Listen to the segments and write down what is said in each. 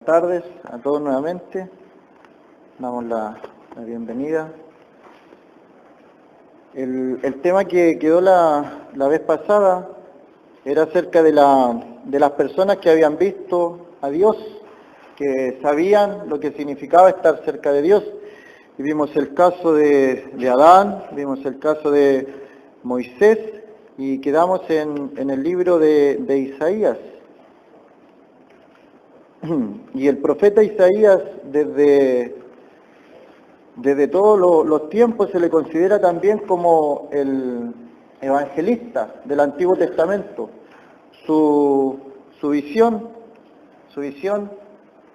Buenas tardes a todos nuevamente. Damos la bienvenida. El tema que quedó la vez pasada era acerca de las personas que habían visto a Dios, que sabían lo que significaba estar cerca de Dios. Y vimos el caso de Adán, vimos el caso de Moisés y quedamos en el libro de Isaías. Y el profeta Isaías, desde todos los tiempos, se le considera también como el evangelista del Antiguo Testamento. Su visión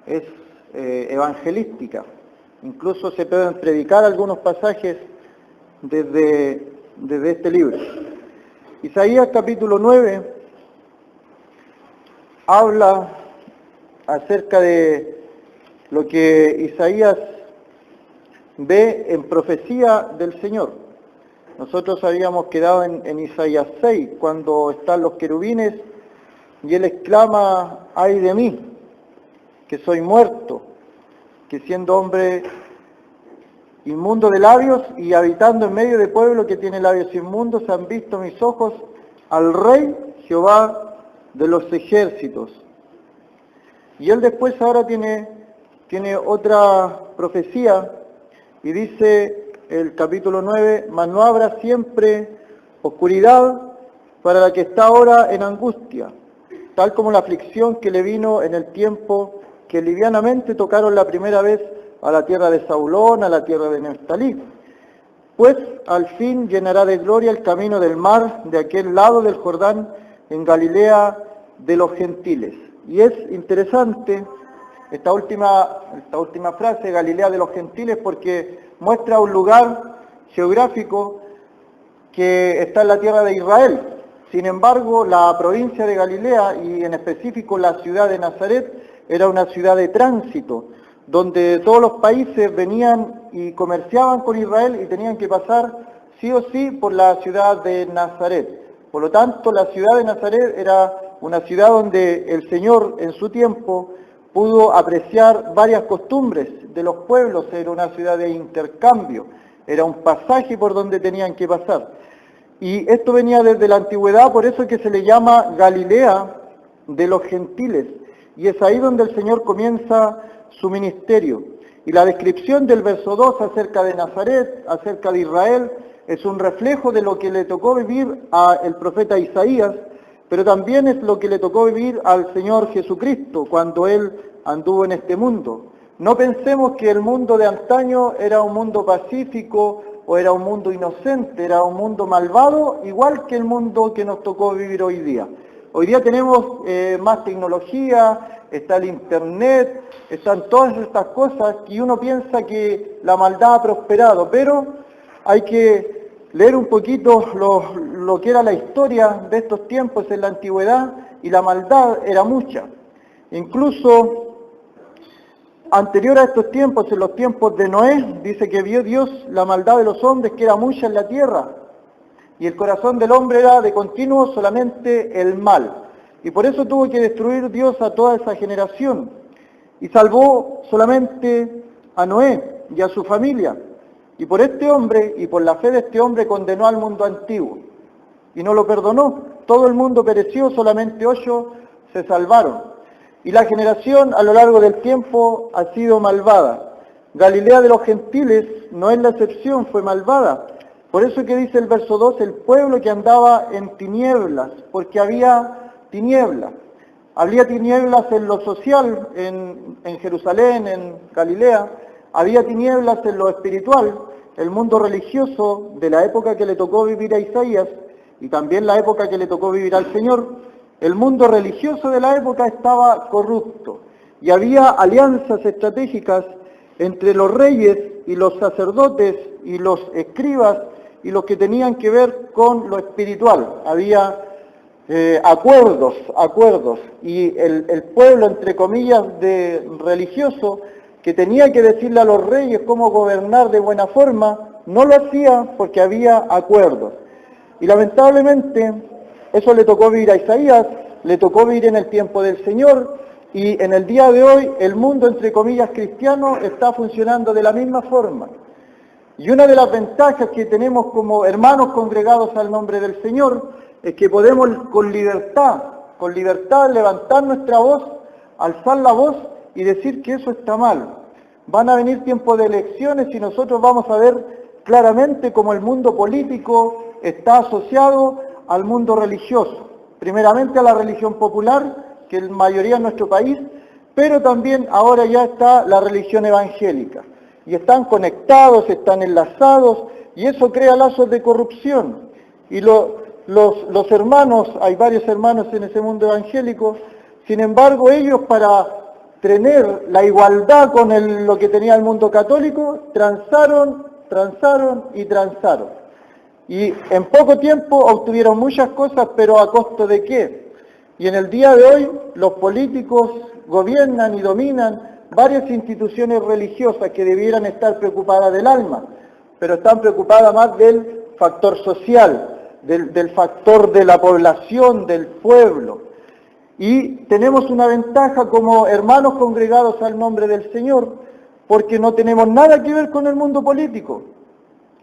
es evangelística. Incluso se pueden predicar algunos pasajes desde este libro. Isaías capítulo 9 habla acerca de lo que Isaías ve en profecía del Señor. Nosotros habíamos quedado en Isaías 6, cuando están los querubines, y él exclama: ¡ay de mí, que soy muerto, que siendo hombre inmundo de labios y habitando en medio de pueblo que tiene labios inmundos, han visto mis ojos al Rey Jehová de los ejércitos! Y él después ahora tiene otra profecía y dice el capítulo 9: mas no habrá siempre oscuridad para la que está ahora en angustia, tal como la aflicción que le vino en el tiempo que livianamente tocaron la primera vez a la tierra de Zabulón, a la tierra de Neftalí. Pues al fin llenará de gloria el camino del mar de aquel lado del Jordán, en Galilea de los gentiles. Y es interesante esta última frase, Galilea de los gentiles, porque muestra un lugar geográfico que está en la tierra de Israel. Sin embargo, la provincia de Galilea, y en específico la ciudad de Nazaret, era una ciudad de tránsito, donde todos los países venían y comerciaban con Israel y tenían que pasar sí o sí por la ciudad de Nazaret. Por lo tanto, la ciudad de Nazaret era una ciudad donde el Señor en su tiempo pudo apreciar varias costumbres de los pueblos. Era una ciudad de intercambio, era un pasaje por donde tenían que pasar. Y esto venía desde la antigüedad, por eso es que se le llama Galilea de los gentiles. Y es ahí donde el Señor comienza su ministerio. Y la descripción del verso 2 acerca de Nazaret, acerca de Israel, es un reflejo de lo que le tocó vivir al profeta Isaías, pero también es lo que le tocó vivir al Señor Jesucristo cuando Él anduvo en este mundo. No pensemos que el mundo de antaño era un mundo pacífico o era un mundo inocente, era un mundo malvado, igual que el mundo que nos tocó vivir hoy día. Hoy día tenemos más tecnología, está el internet, están todas estas cosas y uno piensa que la maldad ha prosperado, pero hay que leer un poquito lo que era la historia de estos tiempos en la antigüedad, y la maldad era mucha. Incluso anterior a estos tiempos, en los tiempos de Noé, dice que vio Dios la maldad de los hombres, que era mucha en la tierra, y el corazón del hombre era de continuo solamente el mal. Y por eso tuvo que destruir Dios a toda esa generación, y salvó solamente a Noé y a su familia. Y por este hombre, y por la fe de este hombre, condenó al mundo antiguo, y no lo perdonó. Todo el mundo pereció, solamente 8 se salvaron. Y la generación a lo largo del tiempo ha sido malvada. Galilea de los gentiles no es la excepción, fue malvada. Por eso que dice el verso 2, el pueblo que andaba en tinieblas, porque había tinieblas. Había tinieblas en lo social, en Jerusalén, en Galilea. Había tinieblas en lo espiritual, el mundo religioso de la época que le tocó vivir a Isaías y también la época que le tocó vivir al Señor. El mundo religioso de la época estaba corrupto y había alianzas estratégicas entre los reyes y los sacerdotes y los escribas y los que tenían que ver con lo espiritual. Había acuerdos, y el pueblo, entre comillas, de religioso, que tenía que decirle a los reyes cómo gobernar de buena forma, no lo hacía porque había acuerdos. Y lamentablemente eso le tocó vivir a Isaías, le tocó vivir en el tiempo del Señor, Y en el día de hoy el mundo, entre comillas, cristiano, está funcionando de la misma forma. Y una de las ventajas que tenemos como hermanos congregados al nombre del Señor es que podemos con libertad levantar nuestra voz, alzar la voz y decir que eso está mal. Van a venir tiempos de elecciones y nosotros vamos a ver claramente cómo el mundo político está asociado al mundo religioso. Primeramente a la religión popular, que es la mayoría en nuestro país, pero también ahora ya está la religión evangélica. Y están conectados, están enlazados, y eso crea lazos de corrupción. Y los hermanos, hay varios hermanos en ese mundo evangélico, sin embargo ellos para tener la igualdad con lo que tenía el mundo católico, transaron. Y en poco tiempo obtuvieron muchas cosas, pero ¿a costo de qué? Y en el día de hoy los políticos gobiernan y dominan varias instituciones religiosas que debieran estar preocupadas del alma, pero están preocupadas más del factor social, del factor de la población, del pueblo. Y tenemos una ventaja como hermanos congregados al nombre del Señor, porque no tenemos nada que ver con el mundo político.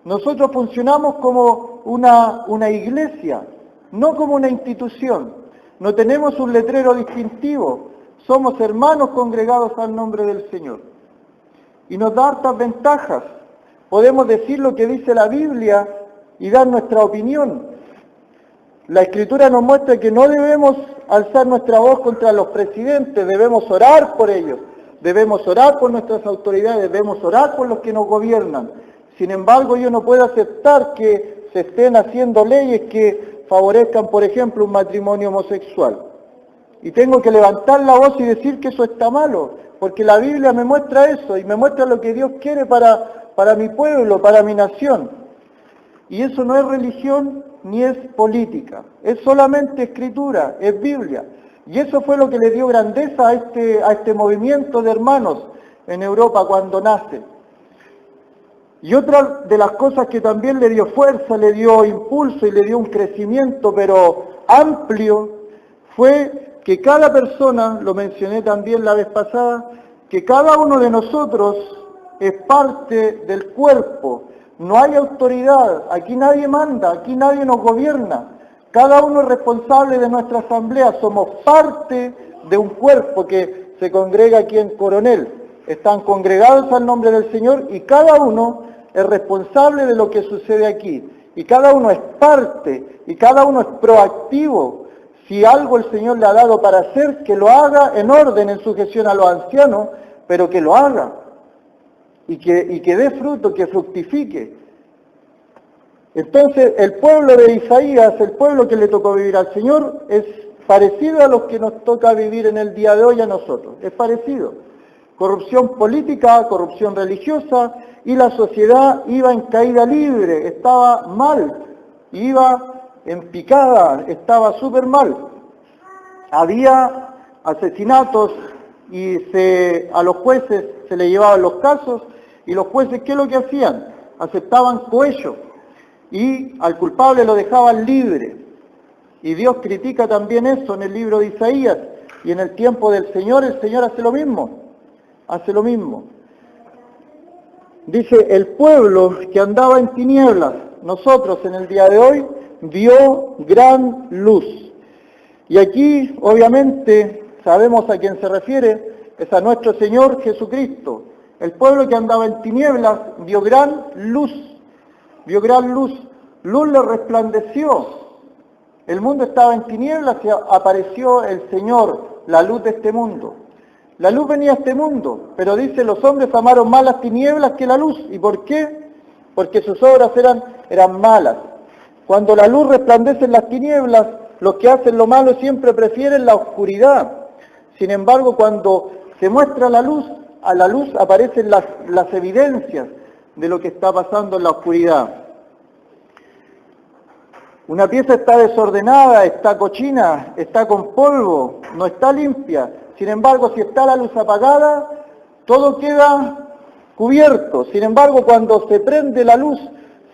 Nosotros funcionamos como una iglesia, no como una institución. No tenemos un letrero distintivo, somos hermanos congregados al nombre del Señor. Y nos da hartas ventajas. Podemos decir lo que dice la Biblia y dar nuestra opinión. La Escritura nos muestra que no debemos alzar nuestra voz contra los presidentes, debemos orar por ellos, debemos orar por nuestras autoridades, debemos orar por los que nos gobiernan. Sin embargo, yo no puedo aceptar que se estén haciendo leyes que favorezcan, por ejemplo, un matrimonio homosexual. Y tengo que levantar la voz y decir que eso está malo, porque la Biblia me muestra eso y me muestra lo que Dios quiere para mi pueblo, para mi nación. Y eso no es religión ni es política, es solamente escritura, es Biblia. Y eso fue lo que le dio grandeza a este movimiento de hermanos en Europa cuando nace. Y otra de las cosas que también le dio fuerza, le dio impulso y le dio un crecimiento, pero amplio, fue que cada persona, lo mencioné también la vez pasada, que cada uno de nosotros es parte del cuerpo. No hay autoridad, aquí nadie manda, aquí nadie nos gobierna. Cada uno es responsable de nuestra asamblea, somos parte de un cuerpo que se congrega aquí en Coronel. Están congregados al nombre del Señor y cada uno es responsable de lo que sucede aquí. Y cada uno es parte, y cada uno es proactivo. Si algo el Señor le ha dado para hacer, que lo haga en orden, en sujeción a los ancianos, pero que lo haga. Y que dé fruto, que fructifique. Entonces, el pueblo de Isaías, el pueblo que le tocó vivir al Señor, es parecido a los que nos toca vivir en el día de hoy a nosotros. Es parecido. Corrupción política, corrupción religiosa, y la sociedad iba en caída libre, estaba mal, iba en picada, estaba súper mal. Había asesinatos y a los jueces se les llevaban los casos, y los jueces, ¿qué es lo que hacían? Aceptaban cohecho, y al culpable lo dejaban libre. Y Dios critica también eso en el libro de Isaías, y en el tiempo del Señor, el Señor hace lo mismo. Hace lo mismo. Dice, el pueblo que andaba en tinieblas, nosotros en el día de hoy, vio gran luz. Y aquí, obviamente, sabemos a quién se refiere, es a nuestro Señor Jesucristo. El pueblo que andaba en tinieblas vio gran luz. Vio gran luz. Luz le resplandeció. El mundo estaba en tinieblas y apareció el Señor, la luz de este mundo. La luz venía a este mundo, pero dice, los hombres amaron más las tinieblas que la luz. ¿Y por qué? Porque sus obras eran malas. Cuando la luz resplandece en las tinieblas, los que hacen lo malo siempre prefieren la oscuridad. Sin embargo, cuando se muestra la luz, a la luz aparecen las evidencias de lo que está pasando en la oscuridad. Una pieza está desordenada, está cochina, está con polvo, no está limpia. Sin embargo, si está la luz apagada, todo queda cubierto. Sin embargo, cuando se prende la luz,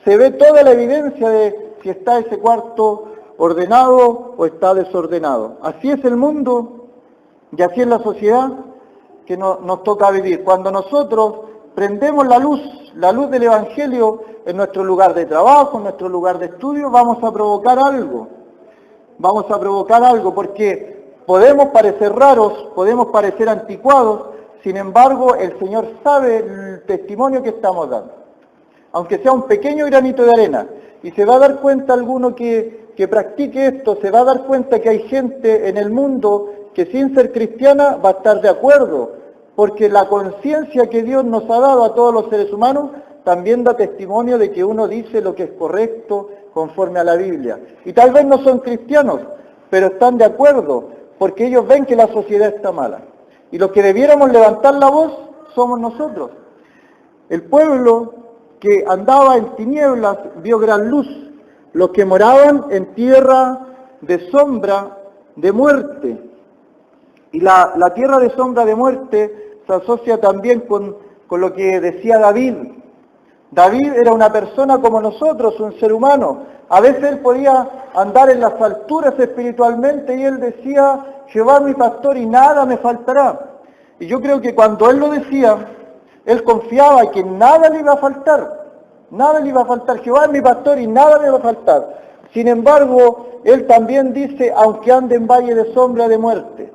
se ve toda la evidencia de si está ese cuarto ordenado o está desordenado. Así es el mundo Y así es la sociedad que nos toca vivir. Cuando nosotros prendemos la luz del Evangelio en nuestro lugar de trabajo, en nuestro lugar de estudio, vamos a provocar algo. Vamos a provocar algo porque podemos parecer raros, podemos parecer anticuados, sin embargo el Señor sabe el testimonio que estamos dando. Aunque sea un pequeño granito de arena, y se va a dar cuenta alguno que practique esto, se va a dar cuenta que hay gente en el mundo que sin ser cristiana va a estar de acuerdo, porque la conciencia que Dios nos ha dado a todos los seres humanos también da testimonio de que uno dice lo que es correcto conforme a la Biblia. Y tal vez no son cristianos, pero están de acuerdo, porque ellos ven que la sociedad está mala. Y los que debiéramos levantar la voz somos nosotros. El pueblo que andaba en tinieblas vio gran luz. Los que moraban en tierra de sombra de muerte. Y la tierra de sombra de muerte se asocia también con lo que decía David. David era una persona como nosotros, un ser humano. A veces él podía andar en las alturas espiritualmente y él decía, Jehová es mi pastor y nada me faltará. Y yo creo que cuando él lo decía, él confiaba que nada le iba a faltar. Nada le iba a faltar. Jehová es mi pastor y nada me va a faltar. Sin embargo, él también dice, aunque ande en valle de sombra de muerte.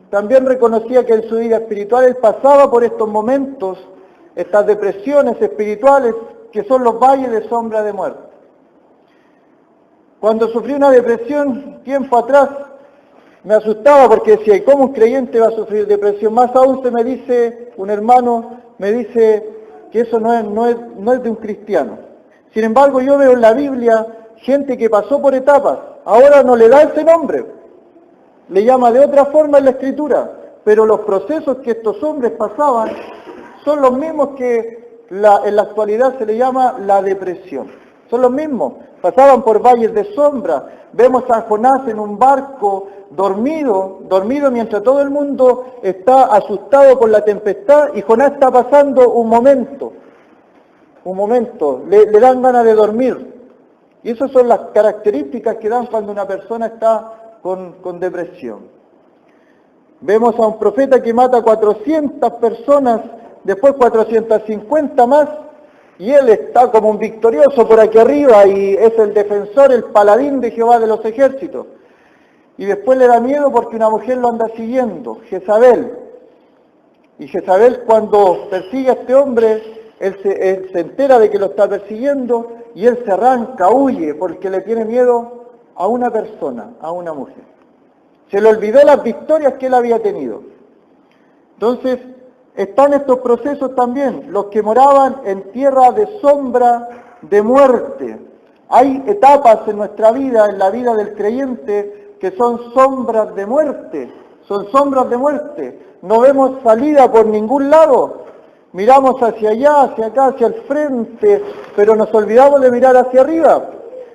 También reconocía que en su vida espiritual él pasaba por estos momentos, estas depresiones espirituales, que son los valles de sombra de muerte. Cuando sufrí una depresión tiempo atrás, me asustaba porque decía, ¿cómo un creyente va a sufrir depresión? Más aún se me dice, un hermano me dice que eso no es de un cristiano. Sin embargo, yo veo en la Biblia gente que pasó por etapas, ahora no le da ese nombre, le llama de otra forma en la Escritura, pero los procesos que estos hombres pasaban son los mismos que en la actualidad se le llama la depresión. Son los mismos, pasaban por valles de sombra. Vemos a Jonás en un barco dormido mientras todo el mundo está asustado por la tempestad y Jonás está pasando un momento, le dan ganas de dormir. Y esas son las características que dan cuando una persona está con depresión. Vemos a un profeta que mata 400 personas, después 450 más, y él está como un victorioso por aquí arriba y es el defensor, el paladín de Jehová de los ejércitos. Y después le da miedo porque una mujer lo anda siguiendo, Jezabel. Y Jezabel cuando persigue a este hombre, él se entera de que lo está persiguiendo y él se arranca, huye, porque le tiene miedo a una persona, a una mujer. Se le olvidó las victorias que él había tenido. Entonces, están estos procesos también, los que moraban en tierra de sombra de muerte. Hay etapas en nuestra vida, en la vida del creyente, que son sombras de muerte, son sombras de muerte. No vemos salida por ningún lado, miramos hacia allá, hacia acá, hacia el frente, pero nos olvidamos de mirar hacia arriba.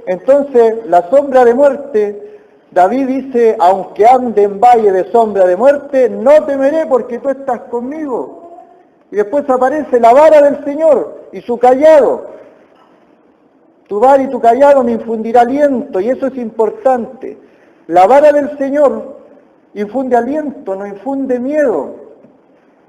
Entonces, la sombra de muerte, David dice, aunque ande en valle de sombra de muerte, no temeré porque tú estás conmigo. Y después aparece la vara del Señor y su callado. Tu vara y tu callado me infundirá aliento, y eso es importante. La vara del Señor infunde aliento, no infunde miedo.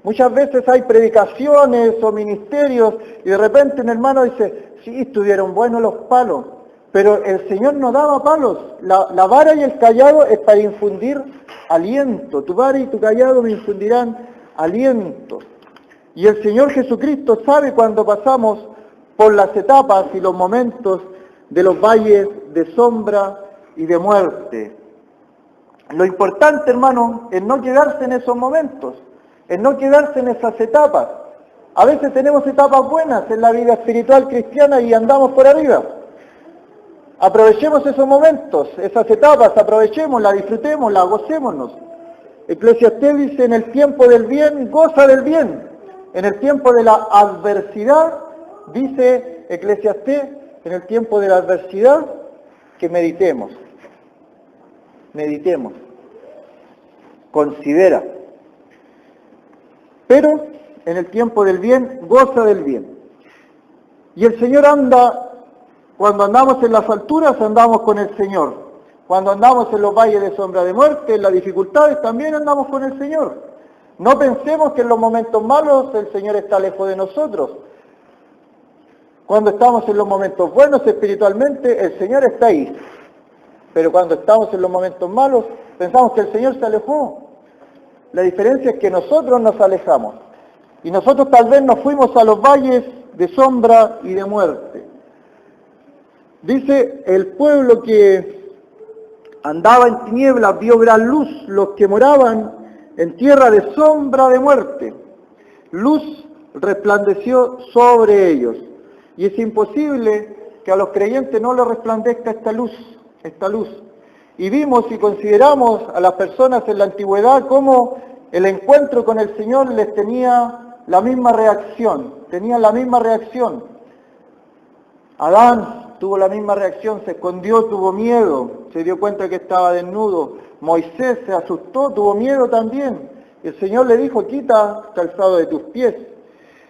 Muchas veces hay predicaciones o ministerios y de repente un hermano dice, sí, estuvieron buenos los palos. Pero el Señor no daba palos. La vara y el callado es para infundir aliento. Tu vara y tu callado me infundirán aliento. Y el Señor Jesucristo sabe cuando pasamos por las etapas y los momentos de los valles de sombra y de muerte. Lo importante, hermano, es no quedarse en esos momentos, es no quedarse en esas etapas. A veces tenemos etapas buenas en la vida espiritual cristiana y andamos por arriba. Aprovechemos esos momentos, esas etapas, aprovechémoslas, disfrutémoslas, gocémonos. Eclesiastés dice, en el tiempo del bien, goza del bien. En el tiempo de la adversidad, dice Eclesiastés, en el tiempo de la adversidad, que meditemos. Meditemos. Considera. Pero en el tiempo del bien, goza del bien. Y el Señor anda, cuando andamos en las alturas, andamos con el Señor. Cuando andamos en los valles de sombra de muerte, en las dificultades, también andamos con el Señor. No pensemos que en los momentos malos el Señor está lejos de nosotros. Cuando estamos en los momentos buenos espiritualmente, el Señor está ahí. Pero cuando estamos en los momentos malos, pensamos que el Señor se alejó. La diferencia es que nosotros nos alejamos. Y nosotros tal vez nos fuimos a los valles de sombra y de muerte. Dice, el pueblo que andaba en tinieblas vio gran luz, los que moraban en tierra de sombra de muerte. Luz resplandeció sobre ellos. Y es imposible que a los creyentes no les resplandezca esta luz. Y vimos y consideramos a las personas en la antigüedad cómo el encuentro con el Señor les tenía la misma reacción. Adán tuvo la misma reacción, se escondió, tuvo miedo, se dio cuenta que estaba desnudo. Moisés se asustó, tuvo miedo también. El Señor le dijo, quita calzado de tus pies.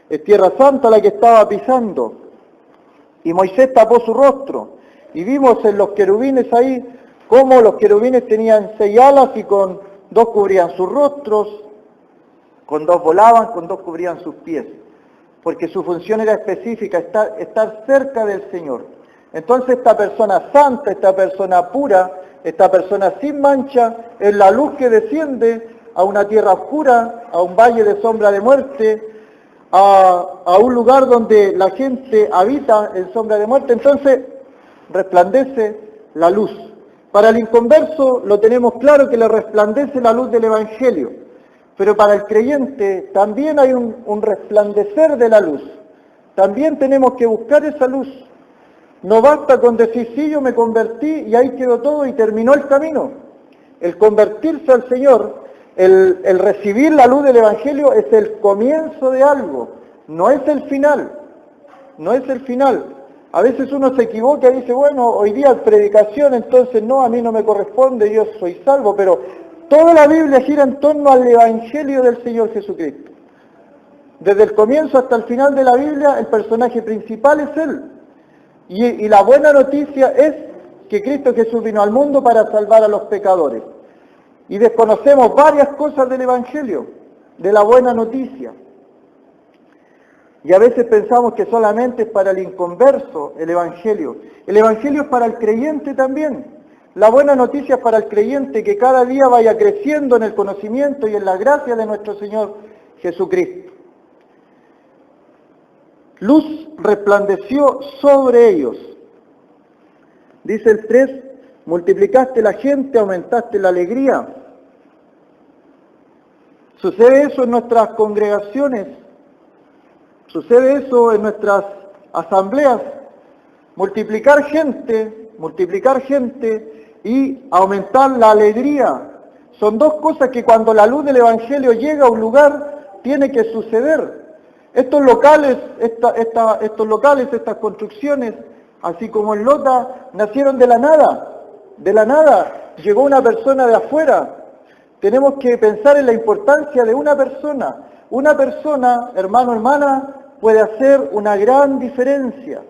Es tierra santa la que estaba pisando. Y Moisés tapó su rostro. Y vimos en los querubines ahí cómo los querubines tenían 6 alas y con 2 cubrían sus rostros, con 2 volaban, con 2 cubrían sus pies. Porque su función era específica, estar cerca del Señor. Entonces esta persona santa, esta persona pura, esta persona sin mancha, es la luz que desciende a una tierra oscura, a un valle de sombra de muerte, a un lugar donde la gente habita en sombra de muerte. Entonces resplandece la luz. Para el inconverso lo tenemos claro que le resplandece la luz del Evangelio, pero para el creyente también hay un resplandecer de la luz. También tenemos que buscar esa luz. No basta con decir, sí, yo me convertí y ahí quedó todo y terminó el camino. El convertirse al Señor, el recibir la luz del Evangelio es el comienzo de algo, no es el final. A veces uno se equivoca y dice, bueno, hoy día predicación, entonces no, a mí no me corresponde, yo soy salvo, pero toda la Biblia gira en torno al Evangelio del Señor Jesucristo. Desde el comienzo hasta el final de la Biblia, el personaje principal es Él. Y la buena noticia es que Cristo Jesús vino al mundo para salvar a los pecadores. Y desconocemos varias cosas del Evangelio, de la buena noticia. Y a veces pensamos que solamente es para el inconverso el Evangelio. El Evangelio es para el creyente también. La buena noticia es para el creyente que cada día vaya creciendo en el conocimiento y en la gracia de nuestro Señor Jesucristo. Luz resplandeció sobre ellos. Dice el 3, multiplicaste la gente, aumentaste la alegría. Sucede eso en nuestras congregaciones. Sucede eso en nuestras asambleas, multiplicar gente y aumentar la alegría. Son dos cosas que cuando la luz del Evangelio llega a un lugar, tiene que suceder. Estos locales, estas construcciones, así como en Lota, nacieron de la nada, llegó una persona de afuera. Tenemos que pensar en la importancia de una persona. Una persona, hermano, hermana, puede hacer una gran diferencia.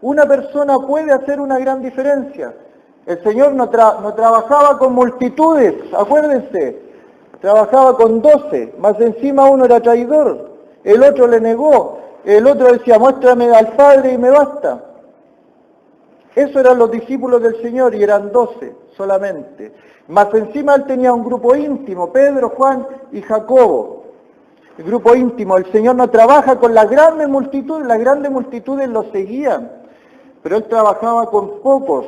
Una persona puede hacer una gran diferencia. El Señor no trabajaba con multitudes, acuérdense. Trabajaba con 12, más encima uno era traidor. El otro le negó. El otro decía, muéstrame al Padre y me basta. Esos eran los discípulos del Señor y eran 12 solamente. Más encima él tenía un grupo íntimo, Pedro, Juan y Jacobo. El grupo íntimo, el Señor no trabaja con las grandes multitudes lo seguían, pero Él trabajaba con pocos.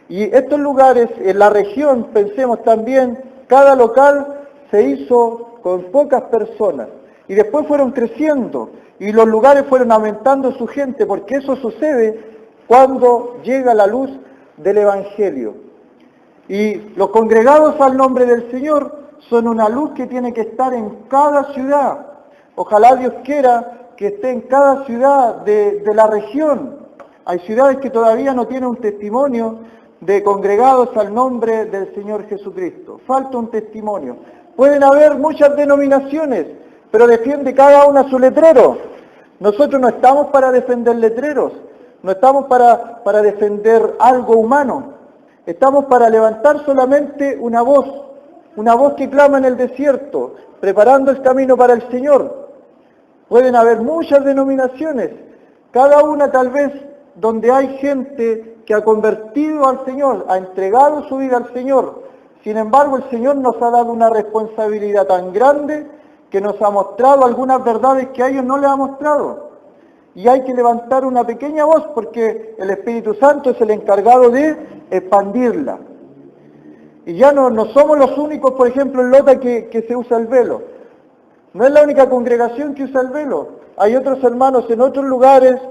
Y estos lugares, en la región, pensemos también, cada local se hizo con pocas personas, y después fueron creciendo, y los lugares fueron aumentando su gente, porque eso sucede cuando llega la luz del Evangelio. Y los congregados al nombre del Señor son una luz que tiene que estar en cada ciudad. Ojalá Dios quiera que esté en cada ciudad de la región. Hay ciudades que todavía no tienen un testimonio de congregados al nombre del Señor Jesucristo. Falta un testimonio. Pueden haber muchas denominaciones, pero defiende cada una su letrero. Nosotros no estamos para defender letreros, no estamos para defender algo humano. Estamos para levantar solamente una voz que clama en el desierto, preparando el camino para el Señor. Pueden haber muchas denominaciones, cada una tal vez donde hay gente que ha convertido al Señor, ha entregado su vida al Señor. Sin embargo, el Señor nos ha dado una responsabilidad tan grande que nos ha mostrado algunas verdades que a ellos no les ha mostrado. Y hay que levantar una pequeña voz porque el Espíritu Santo es el encargado de expandirla. Y ya no somos los únicos, por ejemplo, en Lota que se usa el velo. No es la única congregación que usa el velo. Hay otros hermanos en otros lugares,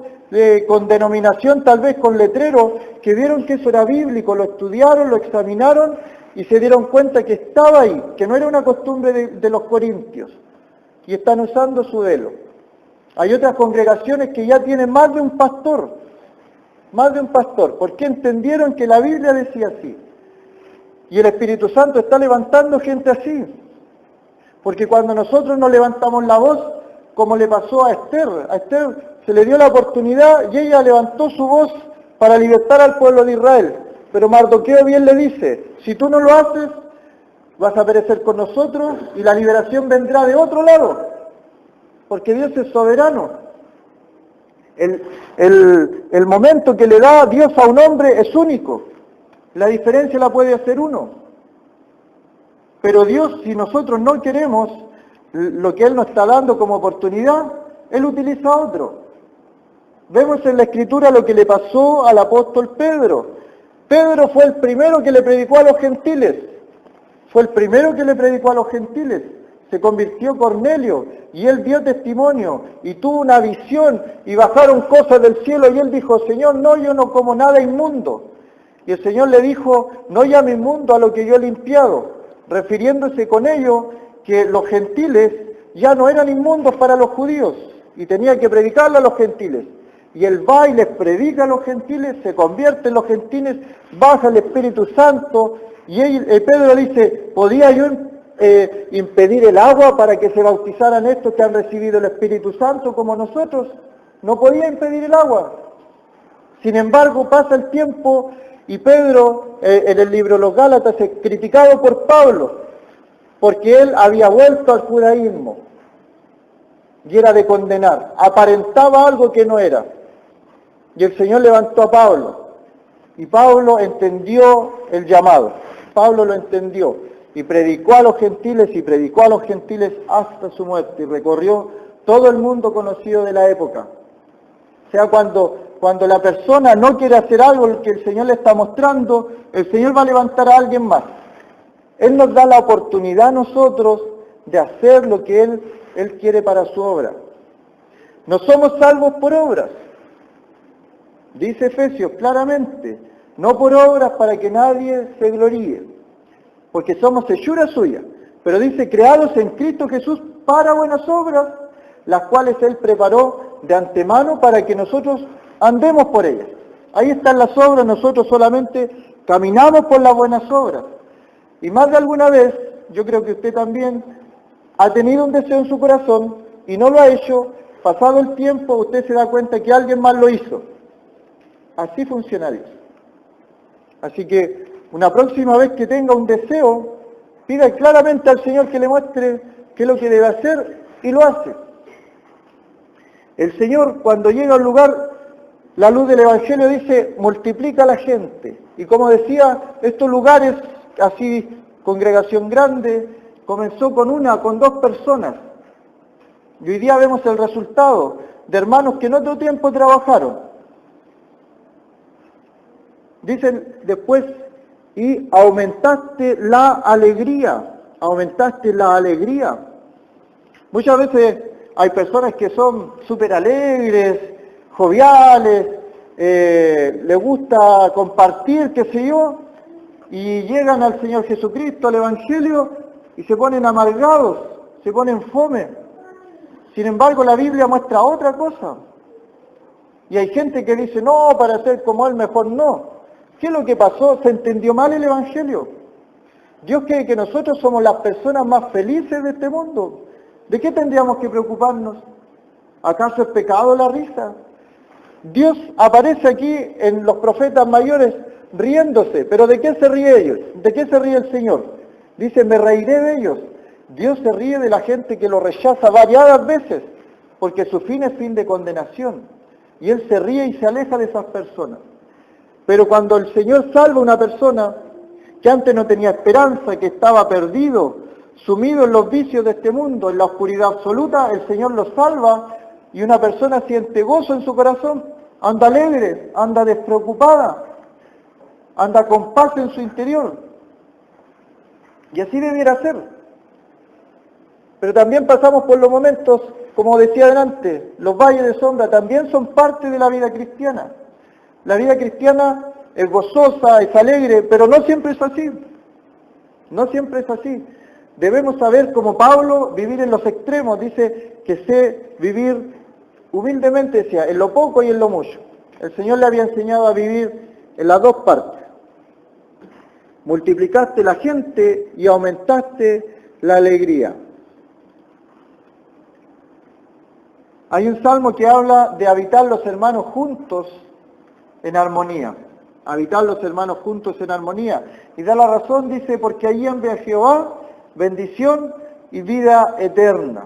con denominación, tal vez con letrero, que vieron que eso era bíblico, lo estudiaron, lo examinaron y se dieron cuenta que estaba ahí, que no era una costumbre de los corintios. Y están usando su velo. Hay otras congregaciones que ya tienen más de un pastor, porque entendieron que la Biblia decía así. Y el Espíritu Santo está levantando gente así. Porque cuando nosotros nos levantamos la voz, como le pasó a Esther se le dio la oportunidad y ella levantó su voz para libertar al pueblo de Israel. Pero Mardoqueo bien le dice, si tú no lo haces, vas a perecer con nosotros y la liberación vendrá de otro lado. Porque Dios es soberano. El momento que le da Dios a un hombre es único. La diferencia la puede hacer uno. Pero Dios, si nosotros no queremos lo que Él nos está dando como oportunidad, Él utiliza a otro. Vemos en la Escritura lo que le pasó al apóstol Pedro. Pedro fue el primero que le predicó a los gentiles. Se convirtió Cornelio y él dio testimonio y tuvo una visión y bajaron cosas del cielo y él dijo, Señor, no, yo no como nada inmundo. Y el Señor le dijo, no llame inmundo a lo que yo he limpiado, refiriéndose con ello que los gentiles ya no eran inmundos para los judíos y tenía que predicarle a los gentiles. Y él va y les predica a los gentiles, se convierte en los gentiles, baja el Espíritu Santo y Pedro dice, ¿podía yo impedir el agua para que se bautizaran estos que han recibido el Espíritu Santo como nosotros? No podía impedir el agua. Sin embargo, pasa el tiempo y Pedro, en el libro de los Gálatas, es criticado por Pablo, porque él había vuelto al judaísmo y era de condenar, aparentaba algo que no era. Y el Señor levantó a Pablo, y Pablo entendió el llamado, Pablo lo entendió, y predicó a los gentiles hasta su muerte, y recorrió todo el mundo conocido de la época. O sea, cuando la persona no quiere hacer algo que el Señor le está mostrando, el Señor va a levantar a alguien más. Él nos da la oportunidad a nosotros de hacer lo que Él quiere para su obra. No somos salvos por obras. Dice Efesios claramente, no por obras para que nadie se gloríe, porque somos hechura suya, pero dice creados en Cristo Jesús para buenas obras, las cuales Él preparó de antemano para que nosotros andemos por ellas. Ahí están las obras, nosotros solamente caminamos por las buenas obras. Y más de alguna vez, yo creo que usted también ha tenido un deseo en su corazón y no lo ha hecho, pasado el tiempo usted se da cuenta que alguien más lo hizo. Así funciona Dios. Así que una próxima vez que tenga un deseo, pida claramente al Señor que le muestre qué es lo que debe hacer y lo hace. El Señor, cuando llega a un lugar, la luz del Evangelio dice, multiplica a la gente. Y como decía, estos lugares, así, congregación grande, comenzó con 2 personas. Y hoy día vemos el resultado de hermanos que en otro tiempo trabajaron. Dicen después, y aumentaste la alegría. Muchas veces hay personas que son súper alegres, joviales, les gusta compartir, qué sé yo, y llegan al Señor Jesucristo, al Evangelio, y se ponen amargados, se ponen fome. Sin embargo, la Biblia muestra otra cosa. Y hay gente que dice, no, para ser como Él mejor no. ¿Qué es lo que pasó? Se entendió mal el Evangelio. Dios cree que nosotros somos las personas más felices de este mundo. ¿De qué tendríamos que preocuparnos? ¿Acaso es pecado la risa? Dios aparece aquí en los profetas mayores riéndose. ¿Pero de qué se ríe ellos? ¿De qué se ríe el Señor? Dice, me reiré de ellos. Dios se ríe de la gente que lo rechaza variadas veces, porque su fin es fin de condenación. Y Él se ríe y se aleja de esas personas. Pero cuando el Señor salva a una persona que antes no tenía esperanza, que estaba perdido, sumido en los vicios de este mundo, en la oscuridad absoluta, el Señor lo salva y una persona siente gozo en su corazón, anda alegre, anda despreocupada, anda con paz en su interior. Y así debiera ser. Pero también pasamos por los momentos, como decía delante, los valles de sombra también son parte de la vida cristiana. La vida cristiana es gozosa, es alegre, pero no siempre es así. No siempre es así. Debemos saber, como Pablo, vivir en los extremos. Dice que sé vivir humildemente, decía, en lo poco y en lo mucho. El Señor le había enseñado a vivir en las dos partes. Multiplicaste la gente y aumentaste la alegría. Hay un salmo que habla de habitar los hermanos juntos en armonía. Habitar los hermanos juntos en armonía. Y da la razón, dice, porque allí envía Jehová bendición y vida eterna.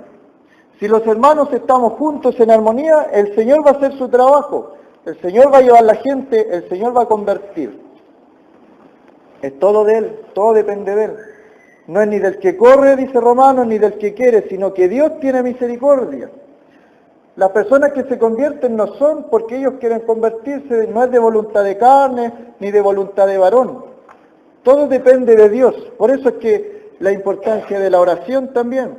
Si los hermanos estamos juntos en armonía, el Señor va a hacer su trabajo. El Señor va a llevar la gente, el Señor va a convertir. Es todo de Él, todo depende de Él. No es ni del que corre, dice Romanos, ni del que quiere, sino que Dios tiene misericordia. Las personas que se convierten no son porque ellos quieren convertirse, no es de voluntad de carne, ni de voluntad de varón. Todo depende de Dios. Por eso es que la importancia de la oración también.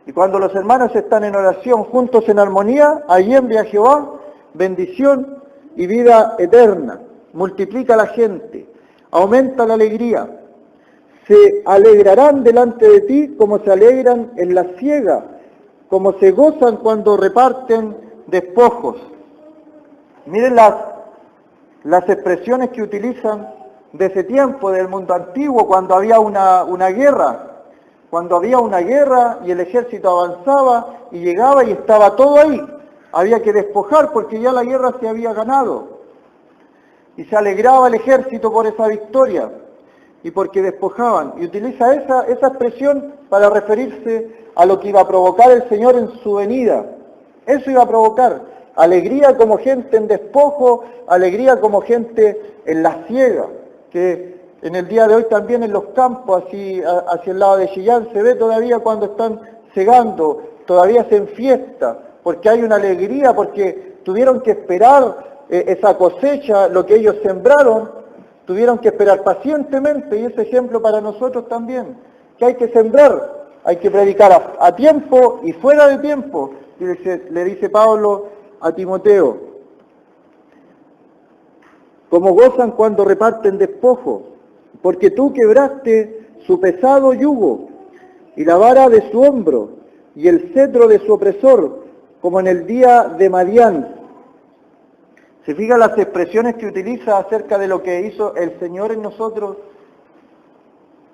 Y cuando los hermanos están en oración juntos en armonía, ahí envía Jehová bendición y vida eterna. Multiplica a la gente, aumenta la alegría. Se alegrarán delante de ti como se alegran en la siega, como se gozan cuando reparten despojos. Miren las expresiones que utilizan de ese tiempo, del mundo antiguo, cuando había una guerra. Cuando había una guerra y el ejército avanzaba y llegaba y estaba todo ahí. Había que despojar porque ya la guerra se había ganado. Y se alegraba el ejército por esa victoria y porque despojaban. Y utiliza esa expresión para referirse a lo que iba a provocar el Señor en su venida. Eso iba a provocar alegría como gente en despojo, alegría como gente en la siega, que en el día de hoy también en los campos, así hacia el lado de Chillán, se ve todavía cuando están segando, todavía se enfiesta, porque hay una alegría, porque tuvieron que esperar esa cosecha, lo que ellos sembraron, tuvieron que esperar pacientemente, y ese ejemplo para nosotros también, que hay que sembrar. Hay que predicar a tiempo y fuera de tiempo, le dice Pablo a Timoteo. Como gozan cuando reparten despojo, porque tú quebraste su pesado yugo y la vara de su hombro y el cetro de su opresor, como en el día de Madián. ¿Se fijan las expresiones que utiliza acerca de lo que hizo el Señor en nosotros?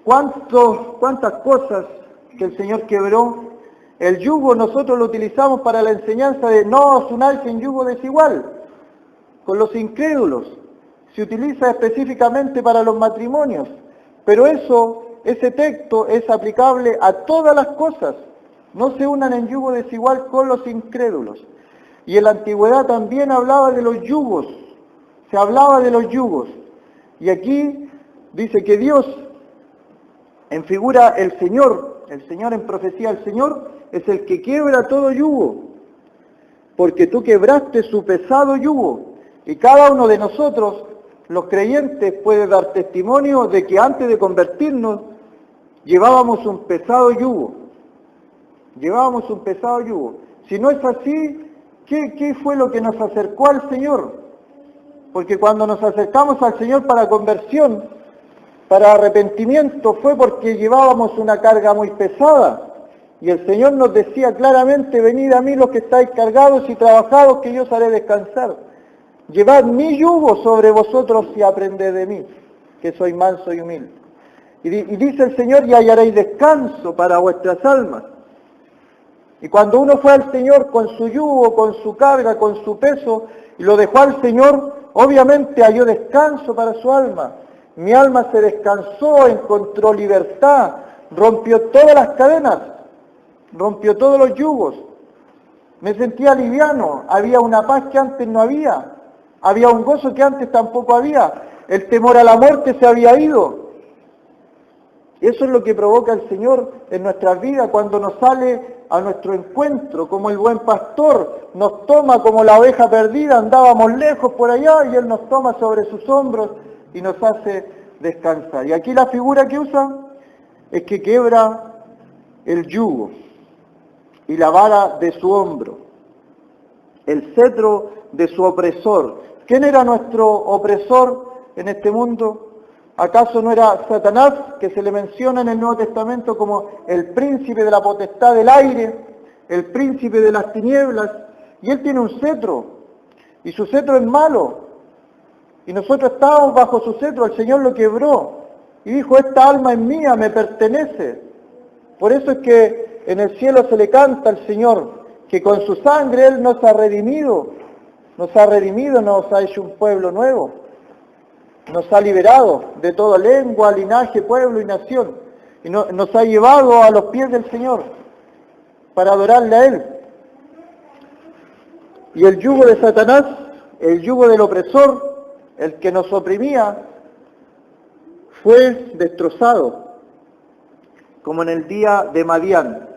¿Cuántas cosas que el Señor quebró? El yugo nosotros lo utilizamos para la enseñanza de no os unáis en yugo desigual con los incrédulos. Se utiliza específicamente para los matrimonios, pero ese texto es aplicable a todas las cosas. No se unan en yugo desigual con los incrédulos. Y en la antigüedad también hablaba de los yugos, se hablaba de los yugos. Y aquí dice que Dios, en figura el Señor en profecía, el Señor es el que quiebra todo yugo, porque tú quebraste su pesado yugo. Y cada uno de nosotros, los creyentes, puede dar testimonio de que antes de convertirnos llevábamos un pesado yugo. Llevábamos un pesado yugo. Si no es así, ¿qué fue lo que nos acercó al Señor? Porque cuando nos acercamos al Señor para conversión, para arrepentimiento, fue porque llevábamos una carga muy pesada. Y el Señor nos decía claramente, venid a mí los que estáis cargados y trabajados, que yo os haré descansar. Llevad mi yugo sobre vosotros y aprended de mí, que soy manso y humilde. Y dice el Señor, y hallaréis descanso para vuestras almas. Y cuando uno fue al Señor con su yugo, con su carga, con su peso, y lo dejó al Señor, Obviamente halló descanso para su alma. Mi alma se descansó, encontró libertad, rompió todas las cadenas, rompió todos los yugos. Me sentía liviano, había una paz que antes no había, había un gozo que antes tampoco había, el temor a la muerte se había ido. Eso es lo que provoca el Señor en nuestras vidas cuando nos sale a nuestro encuentro, como el buen pastor, nos toma como la oveja perdida, andábamos lejos por allá y Él nos toma sobre sus hombros y nos hace descansar. Y aquí la figura que usa es que quiebra el yugo y la vara de su hombro, el cetro de su opresor. ¿Quién era nuestro opresor en este mundo? ¿Acaso no era Satanás, que se le menciona en el Nuevo Testamento como el príncipe de la potestad del aire, el príncipe de las tinieblas? Y él tiene un cetro, y su cetro es malo. Y nosotros estábamos bajo su cetro, el Señor lo quebró, y dijo, esta alma es mía, me pertenece. Por eso es que en el cielo se le canta al Señor, que con su sangre Él nos ha redimido, nos ha hecho un pueblo nuevo. Nos ha liberado de toda lengua, linaje, pueblo y nación. Y nos ha llevado a los pies del Señor para adorarle a Él. Y el yugo de Satanás, el yugo del opresor, el que nos oprimía, fue destrozado, como en el día de Madián.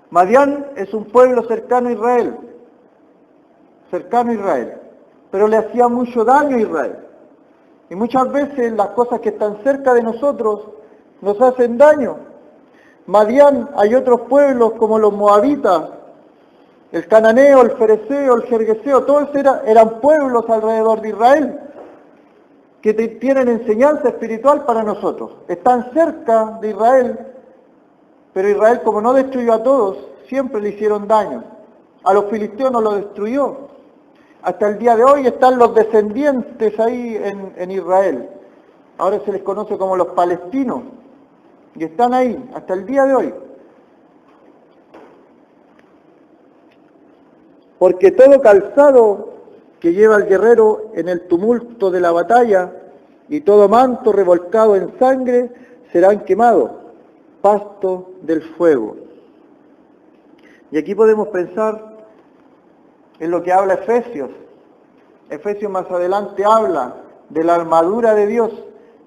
Madián es un pueblo cercano a Israel, pero le hacía mucho daño a Israel. Y muchas veces las cosas que están cerca de nosotros nos hacen daño. Madián, hay otros pueblos como los moabitas, el cananeo, el fereceo, el jergueseo, todos eran pueblos alrededor de Israel que tienen enseñanza espiritual para nosotros. Están cerca de Israel, pero Israel, como no destruyó a todos, siempre le hicieron daño. A los filisteos no lo destruyó. Hasta el día de hoy están los descendientes ahí en Israel. Ahora se les conoce como los palestinos. Y están ahí hasta el día de hoy. Porque todo calzado que lleva el guerrero en el tumulto de la batalla y todo manto revolcado en sangre serán quemados, pasto del fuego. Y aquí podemos pensar en lo que habla Efesios. Efesios más adelante habla de la armadura de Dios,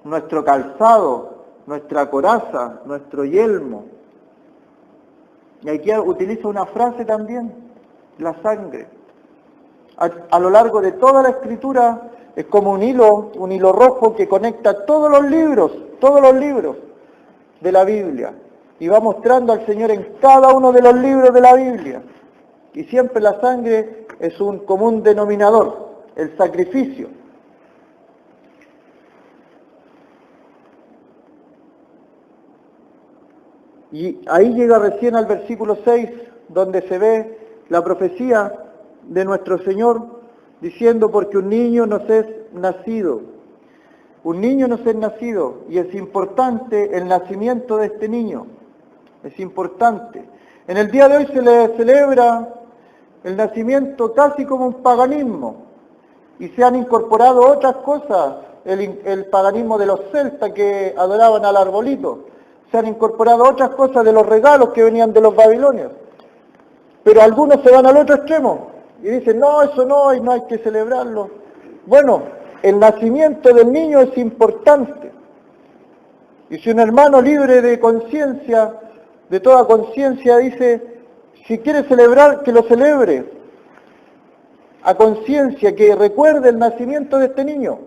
nuestro calzado, nuestra coraza, nuestro yelmo. Y aquí utiliza una frase también, la sangre. A lo largo de toda la Escritura es como un hilo rojo que conecta todos los libros de la Biblia. Y va mostrando al Señor en cada uno de los libros de la Biblia. Y siempre la sangre es un común denominador, el sacrificio. Y ahí llega recién al versículo 6, donde se ve la profecía de nuestro Señor, diciendo, porque un niño nos es nacido. Un niño nos es nacido, y es importante el nacimiento de este niño. Es importante. En el día de hoy se le celebra el nacimiento casi como un paganismo, y se han incorporado otras cosas, el paganismo de los celtas que adoraban al arbolito, se han incorporado otras cosas de los regalos que venían de los babilonios, pero algunos se van al otro extremo y dicen, no, eso no, y no hay que celebrarlo. Bueno, el nacimiento del niño es importante, y si un hermano libre de conciencia, de toda conciencia, dice, si quiere celebrar, que lo celebre a conciencia, que recuerde el nacimiento de este niño.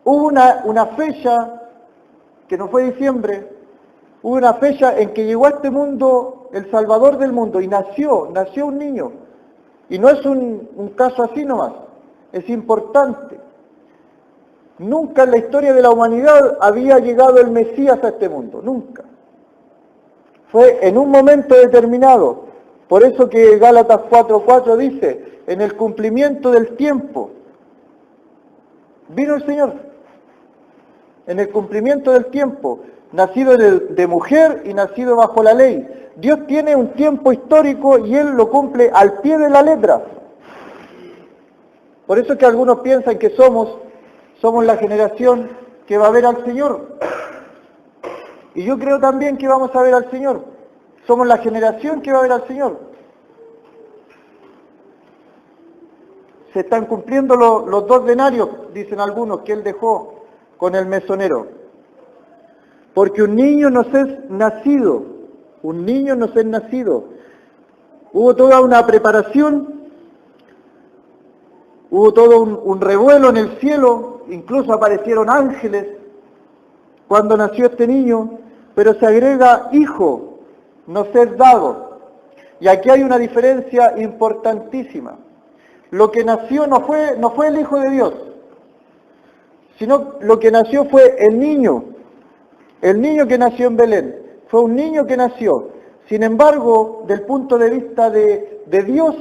Hubo una fecha, que no fue diciembre, hubo una fecha en que llegó a este mundo el Salvador del mundo y nació un niño. Y no es un caso así nomás, es importante. Nunca en la historia de la humanidad había llegado el Mesías a este mundo, nunca. Fue en un momento determinado. Por eso que Gálatas 4:4 dice, en el cumplimiento del tiempo, vino el Señor. En el cumplimiento del tiempo, nacido de mujer y nacido bajo la ley. Dios tiene un tiempo histórico y Él lo cumple al pie de la letra. Por eso es que algunos piensan que somos la generación que va a ver al Señor. Y yo creo también que vamos a ver al Señor. Somos la generación que va a ver al Señor. Se están cumpliendo los 2 denarios, dicen algunos, que Él dejó con el mesonero. Porque un niño nos es nacido. Un niño nos es nacido. Hubo toda una preparación, hubo todo un revuelo en el cielo, incluso aparecieron ángeles cuando nació este niño, pero se agrega hijo, nos es dado. Y aquí hay una diferencia importantísima. Lo que nació no fue el Hijo de Dios, sino lo que nació fue el niño que nació en Belén. Fue un niño que nació. Sin embargo, del punto de vista de Dios,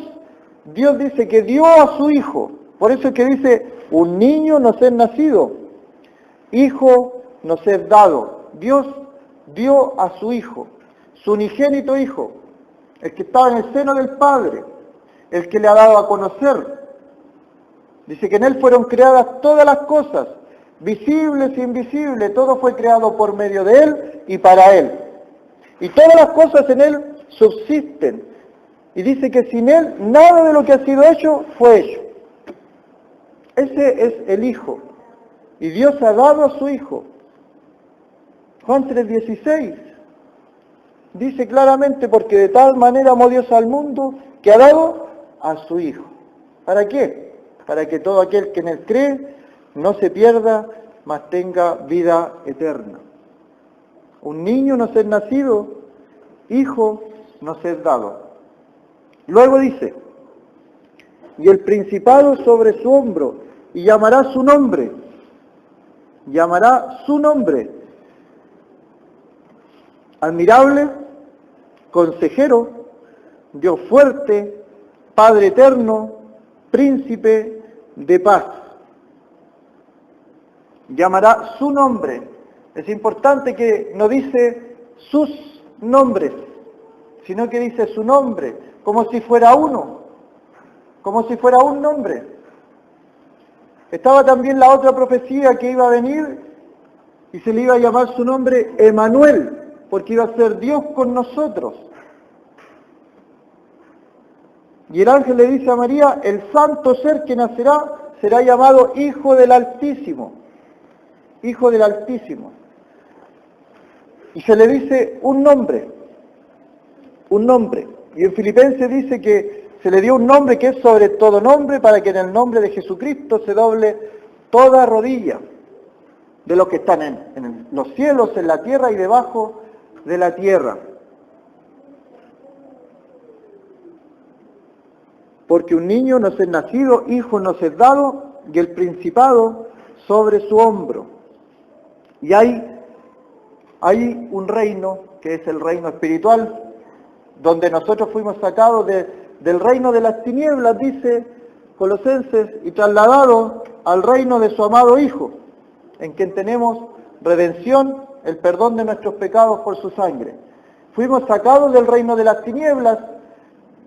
Dios dice que dio a su Hijo. Por eso es que dice, un niño nos es nacido, hijo nos es dado. Dios dio a su Hijo, su unigénito Hijo, el que estaba en el seno del Padre, el que le ha dado a conocer. Dice que en Él fueron creadas todas las cosas, visibles e invisibles, todo fue creado por medio de Él y para Él. Y todas las cosas en Él subsisten. Y dice que sin Él nada de lo que ha sido hecho fue hecho. Ese es el Hijo. Y Dios ha dado a su Hijo. Juan 3:16 dice claramente, porque de tal manera amó Dios al mundo que ha dado a su Hijo. ¿Para qué? Para que todo aquel que en Él cree no se pierda, mas tenga vida eterna. Un niño nos es nacido, hijo nos es dado. Luego dice, y el principado sobre su hombro, y llamará su nombre, admirable, consejero, Dios fuerte, Padre eterno, príncipe de paz. Llamará su nombre. Es importante que no dice sus nombres, sino que dice su nombre, como si fuera uno, como si fuera un nombre. Estaba también la otra profecía que iba a venir y se le iba a llamar su nombre Emanuel, porque iba a ser Dios con nosotros. Y el ángel le dice a María, el santo ser que nacerá será llamado Hijo del Altísimo. Hijo del Altísimo. Y se le dice un nombre. Y en Filipenses dice que se le dio un nombre que es sobre todo nombre, para que en el nombre de Jesucristo se doble toda rodilla de los que están en los cielos, en la tierra y debajo de la tierra. Porque un niño nos es nacido, hijo nos es dado, y el principado sobre su hombro. Y hay un reino, que es el reino espiritual, donde nosotros fuimos sacados del reino de las tinieblas, dice Colosenses, y trasladados al reino de su amado Hijo, en quien tenemos redención, el perdón de nuestros pecados por su sangre. Fuimos sacados del reino de las tinieblas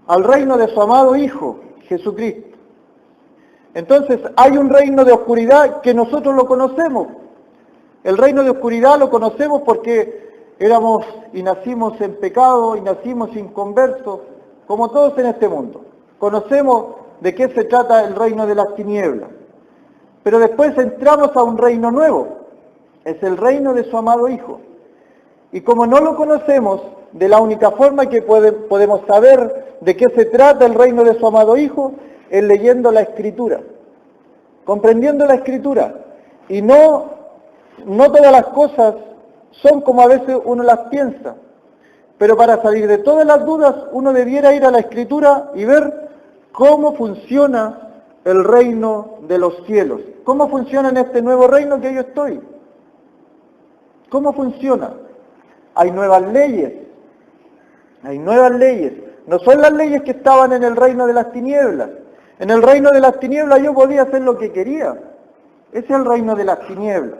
al reino de su amado Hijo, Jesucristo. Entonces hay un reino de oscuridad que nosotros lo conocemos. El reino de oscuridad lo conocemos porque éramos y nacimos en pecado y nacimos inconversos, como todos en este mundo. Conocemos de qué se trata el reino de las tinieblas. Pero después entramos a un reino nuevo. Es el reino de su amado Hijo. Y como no lo conocemos, de la única forma que podemos saber de qué se trata el reino de su amado Hijo es leyendo la Escritura, comprendiendo la Escritura. Y no todas las cosas son como a veces uno las piensa. Pero para salir de todas las dudas, uno debiera ir a la Escritura y ver cómo funciona el reino de los cielos. ¿Cómo funciona en este nuevo reino que yo estoy? ¿Cómo funciona? Hay nuevas leyes. No son las leyes que estaban en el reino de las tinieblas. En el reino de las tinieblas yo podía hacer lo que quería. Ese es el reino de las tinieblas.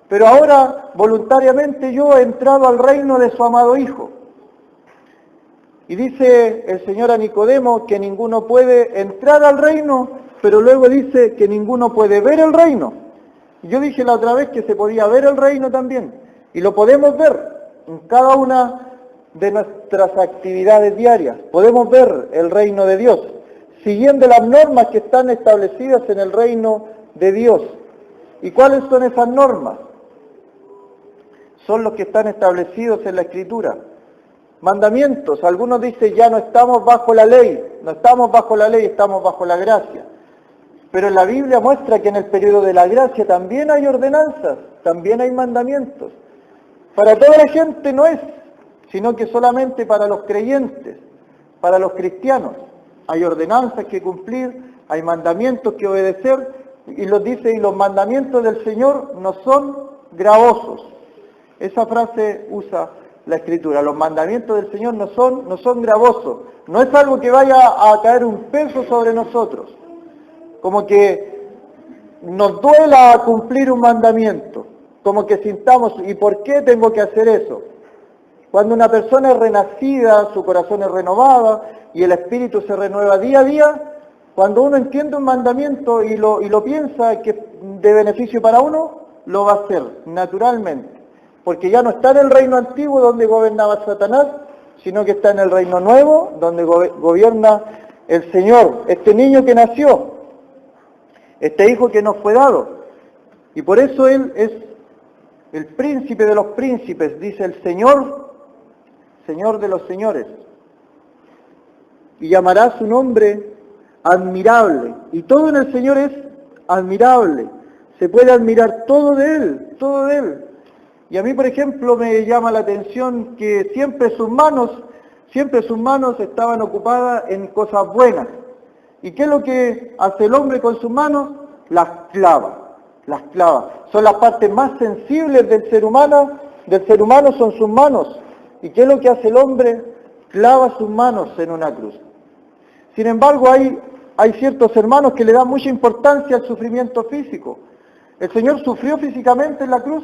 Pero ahora, voluntariamente, yo he entrado al reino de su amado Hijo. Y dice el Señor a Nicodemo que ninguno puede entrar al reino pero luego dice que ninguno puede ver el reino. Yo dije la otra vez que se podía ver el reino también, y lo podemos ver en cada una de nuestras actividades diarias. Podemos ver el reino de Dios, siguiendo las normas que están establecidas en el reino de Dios. ¿Y cuáles son esas normas? Son los que están establecidos en la Escritura. Mandamientos. Algunos dicen ya no estamos bajo la ley, no estamos bajo la ley, estamos bajo la gracia. Pero la Biblia muestra que en el periodo de la gracia también hay ordenanzas, también hay mandamientos. Para toda la gente no es, sino que solamente para los creyentes, para los cristianos. Hay ordenanzas que cumplir, hay mandamientos que obedecer, y los dice, y los mandamientos del Señor no son gravosos. Esa frase usa la Escritura. Los mandamientos del Señor no son gravosos. No es algo que vaya a caer un peso sobre nosotros. Como que nos duela cumplir un mandamiento. Como que sintamos, ¿y por qué tengo que hacer eso? Cuando una persona es renacida, su corazón es renovado y el espíritu se renueva día a día, cuando uno entiende un mandamiento y lo piensa que es de beneficio para uno, lo va a hacer naturalmente. Porque ya no está en el reino antiguo donde gobernaba Satanás, sino que está en el reino nuevo donde gobierna el Señor, este niño que nació, este hijo que nos fue dado. Y por eso Él es el príncipe de los príncipes, dice el Señor, Señor de los señores. Y llamará su nombre admirable. Y todo en el Señor es admirable. Se puede admirar todo de Él, todo de Él. Y a mí, por ejemplo, me llama la atención que siempre sus manos estaban ocupadas en cosas buenas. ¿Y qué es lo que hace el hombre con sus manos? Las clava. Son las partes más sensibles del ser humano son sus manos. ¿Y qué es lo que hace el hombre? Clava sus manos en una cruz. Sin embargo, hay ciertos hermanos que le dan mucha importancia al sufrimiento físico. ¿El Señor sufrió físicamente en la cruz?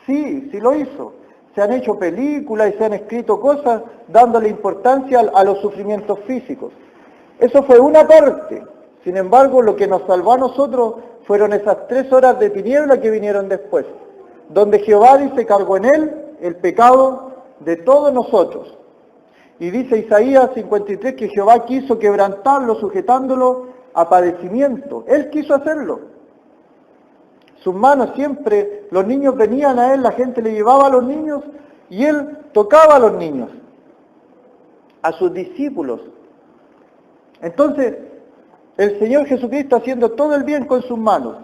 Sí lo hizo. Se han hecho películas y se han escrito cosas dándole importancia a los sufrimientos físicos. Eso fue una parte. Sin embargo, lo que nos salvó a nosotros fueron esas 3 horas de tiniebla que vinieron después, donde Jehová dice cargó en Él el pecado de todos nosotros. Y dice Isaías 53 que Jehová quiso quebrantarlo, sujetándolo a padecimiento. Él quiso hacerlo. Sus manos siempre, los niños venían a Él, la gente le llevaba a los niños y Él tocaba a los niños, a sus discípulos. Entonces, el Señor Jesucristo haciendo todo el bien con sus manos.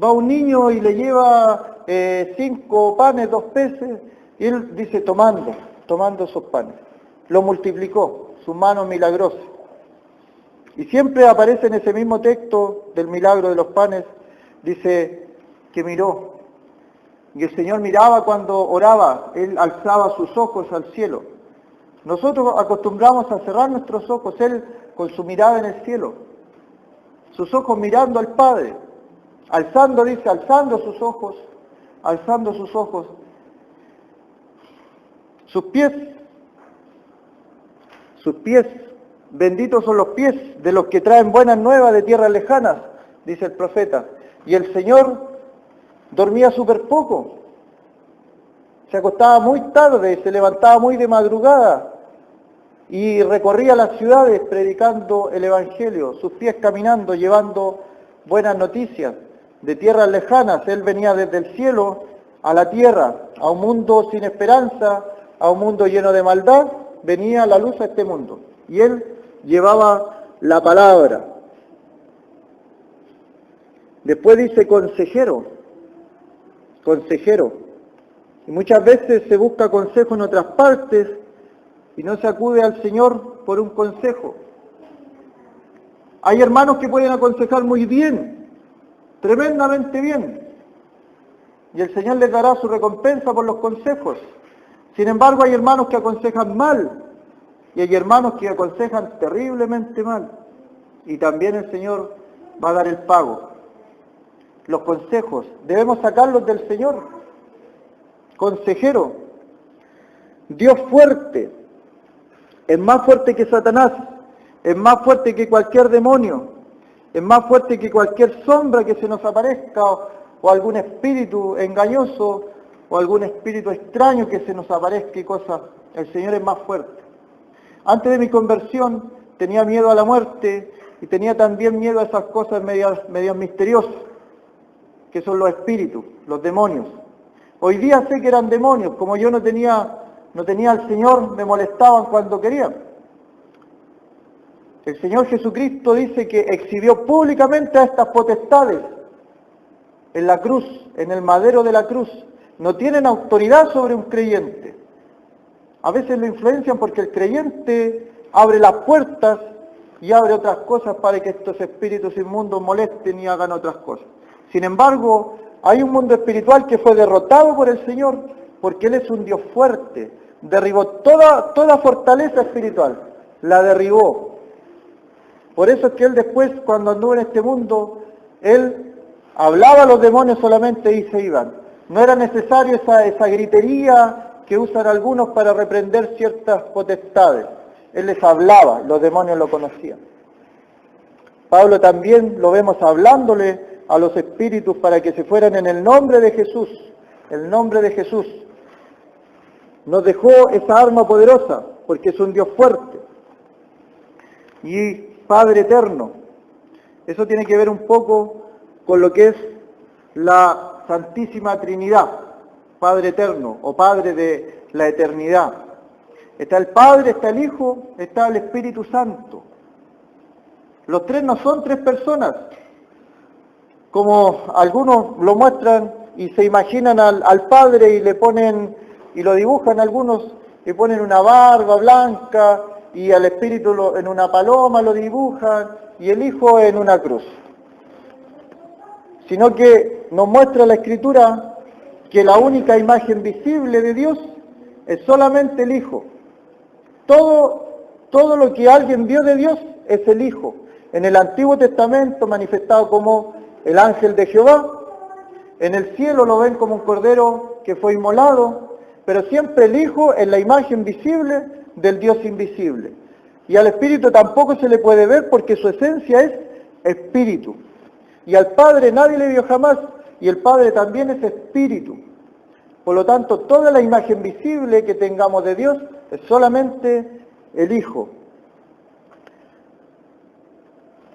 Va un niño y le lleva 5 panes, 2 peces, y Él dice tomando esos panes. Lo multiplicó, sus manos milagrosas. Y siempre aparece en ese mismo texto del milagro de los panes, dice que miró. Y el Señor miraba cuando oraba, Él alzaba sus ojos al cielo. Nosotros acostumbramos a cerrar nuestros ojos, Él con su mirada en el cielo. Sus ojos mirando al Padre. Alzando sus ojos. Sus pies, benditos son los pies de los que traen buenas nuevas de tierras lejanas, dice el profeta. Y el Señor dormía súper poco, se acostaba muy tarde, se levantaba muy de madrugada y recorría las ciudades predicando el Evangelio, sus pies caminando, llevando buenas noticias de tierras lejanas. Él venía desde el cielo a la tierra, a un mundo sin esperanza, a un mundo lleno de maldad, venía la luz a este mundo. Y Él llevaba la palabra. Después dice consejero. Y muchas veces se busca consejo en otras partes y no se acude al Señor por un consejo. Hay hermanos que pueden aconsejar muy bien, tremendamente bien, y el Señor les dará su recompensa por los consejos. Sin embargo, hay hermanos que aconsejan mal, y hay hermanos que aconsejan terriblemente mal, y también el Señor va a dar el pago. Los consejos debemos sacarlos del Señor. Consejero, Dios fuerte, es más fuerte que Satanás, es más fuerte que cualquier demonio, Es más fuerte que cualquier sombra que se nos aparezca o algún espíritu engañoso o algún espíritu extraño que se nos aparezca y cosas. El Señor es más fuerte. Antes de mi conversión tenía miedo a la muerte y tenía también miedo a esas cosas medias misteriosas, que son los espíritus, los demonios. Hoy día sé que eran demonios, como yo no tenía al Señor, me molestaban cuando querían. El Señor Jesucristo dice que exhibió públicamente a estas potestades en la cruz, en el madero de la cruz. No tienen autoridad sobre un creyente. A veces lo influencian porque el creyente abre las puertas y abre otras cosas para que estos espíritus inmundos molesten y hagan otras cosas. Sin embargo, hay un mundo espiritual que fue derrotado por el Señor porque Él es un Dios fuerte. Derribó toda fortaleza espiritual, la derribó. Por eso es que Él después, cuando anduvo en este mundo, Él hablaba a los demonios solamente y se iban. No era necesario esa gritería que usan algunos para reprender ciertas potestades. Él les hablaba, los demonios lo conocían. Pablo también lo vemos hablándole a los espíritus para que se fueran en el nombre de Jesús. El nombre de Jesús. Nos dejó esa arma poderosa porque es un Dios fuerte. Y Padre eterno. Eso tiene que ver un poco con lo que es la Santísima Trinidad, Padre eterno o Padre de la eternidad. Está el Padre, está el Hijo, está el Espíritu Santo. Los tres no son tres personas, como algunos lo muestran y se imaginan al Padre y le ponen, y lo dibujan algunos, le ponen una barba blanca, y al Espíritu en una paloma lo dibujan, y el Hijo en una cruz. Sino que nos muestra la Escritura que la única imagen visible de Dios es solamente el Hijo. Todo lo que alguien vio de Dios es el Hijo. En el Antiguo Testamento manifestado como el ángel de Jehová, en el cielo lo ven como un cordero que fue inmolado, pero siempre el Hijo es la imagen visible del Dios invisible. Y al Espíritu tampoco se le puede ver porque su esencia es Espíritu. Y al Padre nadie le vio jamás, y el Padre también es Espíritu. Por lo tanto, toda la imagen visible que tengamos de Dios es solamente el Hijo.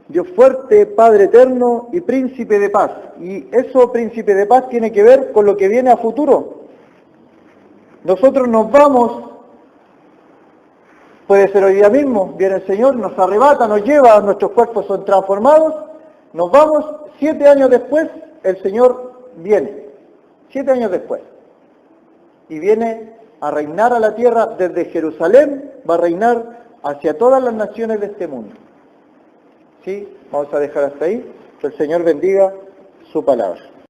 Dios fuerte, Padre eterno y Príncipe de paz. Y eso, Príncipe de paz, tiene que ver con lo que viene a futuro. Nosotros nos vamos, puede ser hoy día mismo, viene el Señor, nos arrebata, nos lleva, nuestros cuerpos son transformados, nos vamos, 7 años después, el Señor viene, 7 años después, y viene a reinar a la tierra desde Jerusalén, va a reinar hacia todas las naciones de este mundo. ¿Sí? Vamos a dejar hasta ahí, que el Señor bendiga su palabra.